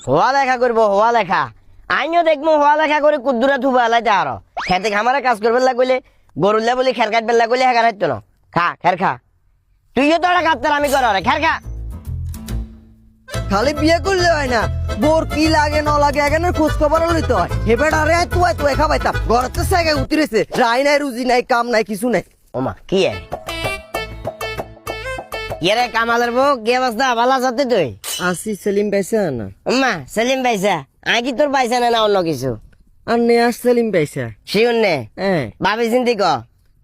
হওয়া লেখা করবো হওয়া লেখা আইনিও দেখবো হওয়া লেখা করে কুদ্দুরা থুবা এলাইতে আরো খেতে খামারে কাজ করবে লাগলে গরুল্লা বলি খের কাটবে লাগলে হ্যাঁ হাইতো না খা খের খা তুইও তো একটা কাটতার আমি কর খের খা খালি বিয়ে করলে হয় না বোর কি লাগে না লাগে এখানে খোঁজ খবর লইতে হয় হেবেট আরে তুই খাবাইতাম ঘরতে সাইকে উতিরেছে রাই নাই রুজি নাই কাম নাই কিছু নাই ওমা কি এরে কামালের বউ কি অবস্থা ভালো আছিস তুই আসি সেলিম পাইছা না ওমা সেলিম পাইছা আই কি তোর পাইছা না অন্য কিছু আর নে আস সেলিম পাইছা শিউন নে হ্যাঁ ভাবি চিন্তি ক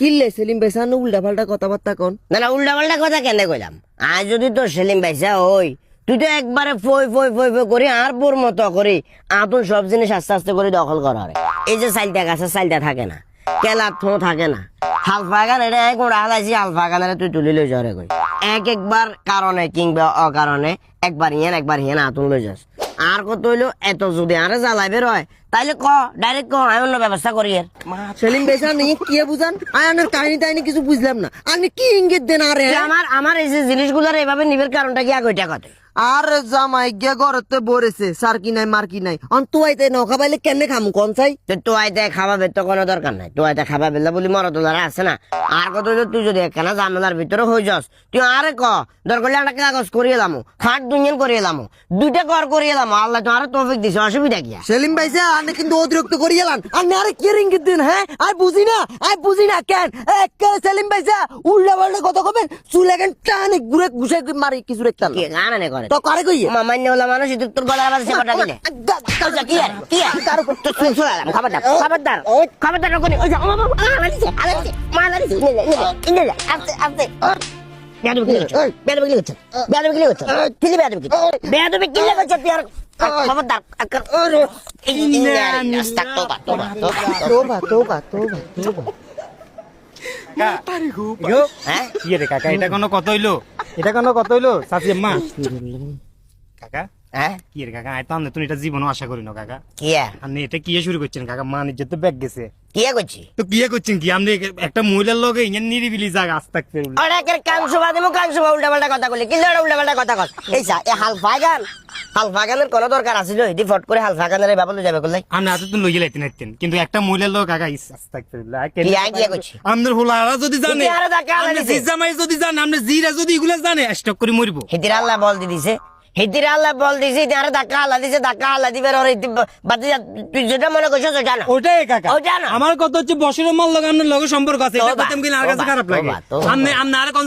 কিনলে সেলিম পাইছা না উল্টা পাল্টা কথাবার্তা কোন না উল্টা পাল্টা কথা কেন কইলাম আজ যদি তোর সেলিম পাইছা ওই তুই তো একবারে ফই ফই ফই ফই করি আর বোর মতো করি আতুন সব জিনিস আস্তে আস্তে করে দখল করা এই যে চালটা গাছে চালটা থাকে না কেলা থো থাকে না হালফাগান এটা এক হালাইছি হালফাগানের তুই তুলি লই যাওয়ারে কই একবার কারণে কিংবা অকারণে একবার হিয়ান আতুন লই যাস আর কত হইলো এত যদি আরে জ্বালাইবে রয় তাইলে ক ডাইরেক্ট ক আমি অন্য ব্যবস্থা করি এর সেলিম পাইছা নিয়ে কি বুঝান আয়ানের কাহিনী টাইনি কিছু বুঝলাম না আপনি কি ইঙ্গিত দেন আরে আমার এই যে জিনিসগুলোর এভাবে নিবের কারণটা কি আগে ওইটা কথা আর জামাই গিয়া ঘরতে বরেছে সার কি নাই মার কি নাই অন্তু আইতে নখা পাইলে কেনে খামু কোন চাই তো আইতে খাওয়াবে তো কোনো দরকার নাই তো আইতে খাবা বেলা বলি মরদলারা আছে না আর কত তুই যদি একখানা জামেলার ভিতরে হয়ে যাস তুই আরে ক দরকার হলে একটা কাগজ করিয়ে এলাম খাট দুইজন করিয়ে এলাম দুইটা কর করিয়ে এলাম আল্লাহ তো আরো তৌফিক দিছে অসুবিধা কি সেলিম ভাইসা আপনি কিন্তু অতিরিক্ত করিয়ে এলান আপনি আরে কি ইঙ্গিত দেন হ্যাঁ আই বুঝি না কেন সেলিম ভাইসা উল্টা পাল্টা কথা কবেন চুল এখন টানে ঘুরে ঘুষে মারি কিছু রেখতাম কি গানে করে তো করে কই মান্য হলা মানুষ তোর গলার আওয়াজ সেটা দিলে কি তার উপর তো শুনলাম খবরদার কোনি ওই যে মালারিছে ইনে আস্তে আস্তে বেয়াদবি কি করছ তুই আর খবরদার তোবা কাকা এটা কোনো কত হইলো চাচি আম্মা কাকা কি রে কাকা আইতাম না তুমি এটা জীবনও আশা করি না কাকা আপনি এটা কি শুরু করছেন কাকা মান ইজ্জত তো ব্যাগ গেছে কি করছি তো কি করছেন কি আপনি একটা মহিলার লগে ইঞ্জিন নিরিবিলি জায়গা আস্তাক ফেরুল অনেকের কাংসুবা দিমু কাংসুবা উল্টা পাল্টা কথা কইলে কি উল্টা পাল্টা কথা কল এই হালফাগানের কোনো দরকার আছিল এটি ফট করে হালফাগানের বাবলু যাবে কইলে আপনি আতে তো লইয়ে লাইতেন আইতেন কিন্তু একটা মহিলার লগে কাকা আস্তাক ফেরুল কি আইডিয়া করছি আমাদের হোলারা যদি জানে আপনি জিজামাই যদি জানে আপনি জিরা যদি এগুলা জানে স্টক করে মরিব হিদির আল্লাহ বল দিছে আরে ধাক্কা হালা দিবে তুই যেটা মনে করছো সেটা না ওটাই কাকা ওটা না আমার কথা হচ্ছে বসের মাল লগে আপনার লগে সম্পর্ক আছে এটা করতাম কিনা আর কাছে খারাপ লাগে আপনি আর কোন